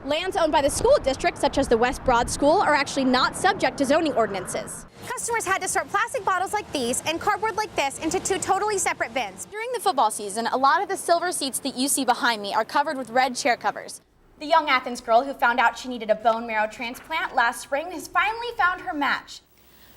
Lands owned by the school district, such as the West Broad School, are actually not subject to zoning ordinances. Customers had to sort plastic bottles like these and cardboard like this into two totally separate bins. During the football season, a lot of the silver seats that you see behind me are covered with red chair covers. The young Athens girl who found out she needed a bone marrow transplant last spring has finally found her match.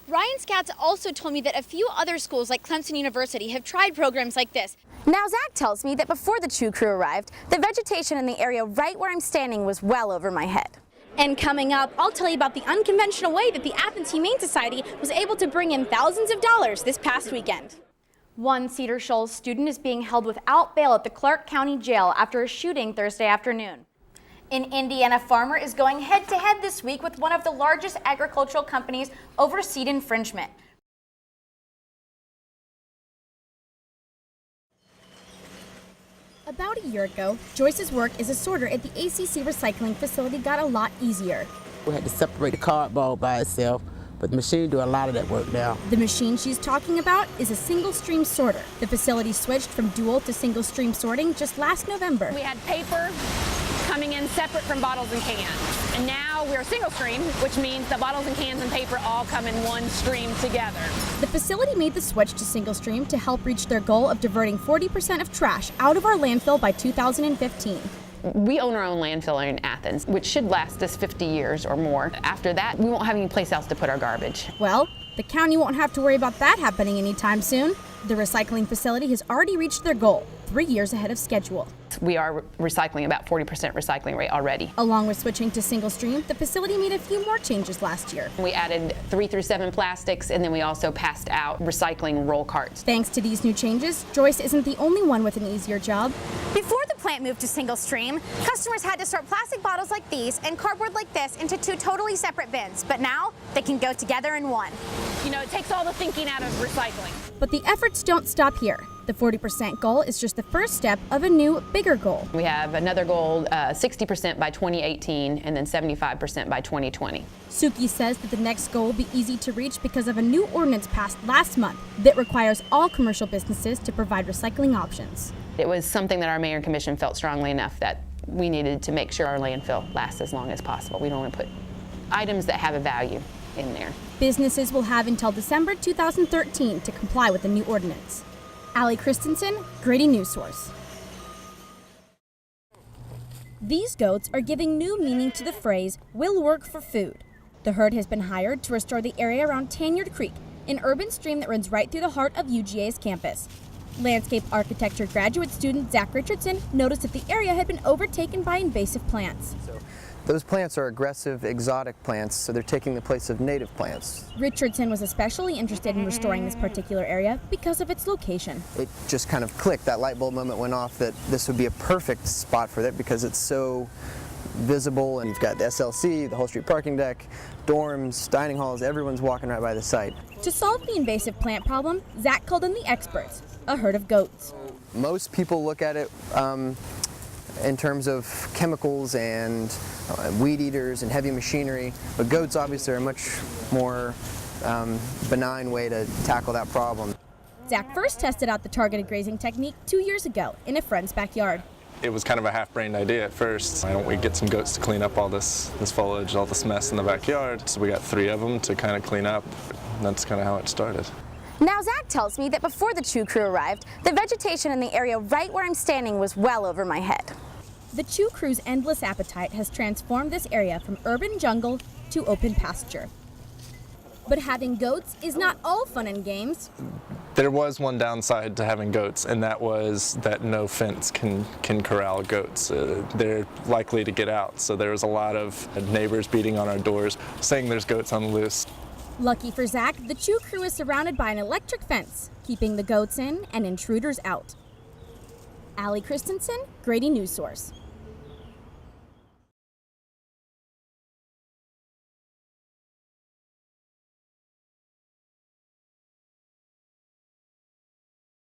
Ryan Scatz also told me that a few other schools like Clemson University have tried programs like this. Now Zach tells me that before the Chew Crew arrived, the vegetation in the area right where I'm standing was well over my head. And coming up, I'll tell you about the unconventional way that the Athens Humane Society was able to bring in thousands of dollars this past weekend. One Cedar Shoals student is being held without bail at the Clark County Jail after a shooting Thursday afternoon. An Indiana farmer is going head-to-head this week with one of the largest agricultural companies over seed infringement. About a year ago, Joyce's work as a sorter at the ACC recycling facility got a lot easier. We had to separate the cardboard by itself, but the machine do a lot of that work now. The machine she's talking about is a single-stream sorter. The facility switched from dual to single-stream sorting just last November. We had paper coming in separate from bottles and cans. And now we're single stream, which means the bottles and cans and paper all come in one stream together. The facility made the switch to single stream to help reach their goal of diverting 40% of trash out of our landfill by 2015. We own our own landfill in Athens, which should last us 50 years or more. After that, we won't have any place else to put our garbage. Well, the county won't have to worry about that happening anytime soon. The recycling facility has already reached their goal, 3 years ahead of schedule. We are recycling about 40% recycling rate already. Along with switching to single stream, the facility made a few more changes last year. We added 3 through 7 plastics, and then we also passed out recycling roll carts. Thanks to these new changes, Joyce isn't the only one with an easier job. Before the plant moved to single stream, customers had to sort plastic bottles like these and cardboard like this into two totally separate bins. But now they can go together in one. You know, it takes all the thinking out of recycling. But the efforts don't stop here. The 40% goal is just the first step of a new, bigger goal. We have another goal, 60% by 2018 and then 75% by 2020. Suki says that the next goal will be easy to reach because of a new ordinance passed last month that requires all commercial businesses to provide recycling options. It was something that our mayor and commission felt strongly enough that we needed to make sure our landfill lasts as long as possible. We don't want to put items that have a value in there. Businesses will have until December 2013 to comply with the new ordinance. Alli Christensen, Grady News Source. These goats are giving new meaning to the phrase, "will work for food." The herd has been hired to restore the area around Tanyard Creek, an urban stream that runs right through the heart of UGA's campus. Landscape architecture graduate student Zach Richardson noticed that the area had been overtaken by invasive plants. Those plants are aggressive, exotic plants, so they're taking the place of native plants. Richardson was especially interested in restoring this particular area because of its location. It just kind of clicked, that light bulb moment went off that this would be a perfect spot for that because it's so visible, and you've got the SLC, the whole street parking deck, dorms, dining halls, everyone's walking right by the site. To solve the invasive plant problem, Zach called in the experts, a herd of goats. Most people look at it in terms of chemicals and weed eaters and heavy machinery, but goats obviously are a much more benign way to tackle that problem. Zach first tested out the targeted grazing technique 2 years ago in a friend's backyard. It was kind of a half-brained idea at first. Why don't we get some goats to clean up all this foliage, all this mess in the backyard? So we got 3 of them to kind of clean up. And that's kind of how it started. Now Zach tells me that before the Chew Crew arrived, the vegetation in the area right where I'm standing was well over my head. The Chew Crew's endless appetite has transformed this area from urban jungle to open pasture. But having goats is not all fun and games. There was one downside to having goats, and that was that no fence can corral goats. They're likely to get out, so there was a lot of neighbors beating on our doors saying there's goats on the loose. Lucky for Zach, the Chew Crew is surrounded by an electric fence, keeping the goats in and intruders out. Alli Christensen, Grady News Source.